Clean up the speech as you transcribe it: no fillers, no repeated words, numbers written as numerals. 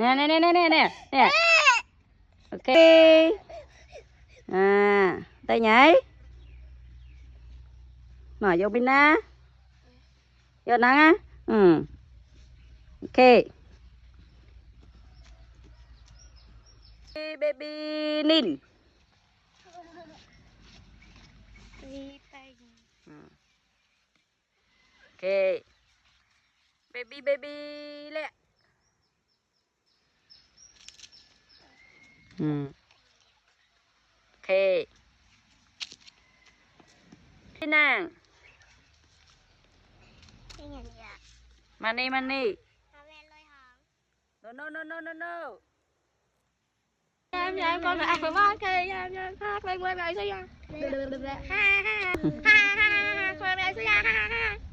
nè nè nè nè nè nè nè. Ok. À, tay nhảy. Mở vô bên na. Vô nắng á. Ừ. Ok. Baby Nin. Ok. Baby lẹ. Ừ. Ok. Nàng. Money. No. Em con là phải ba cây em hát quay quay lại sao ha ha ha ha ha ha ha ha ha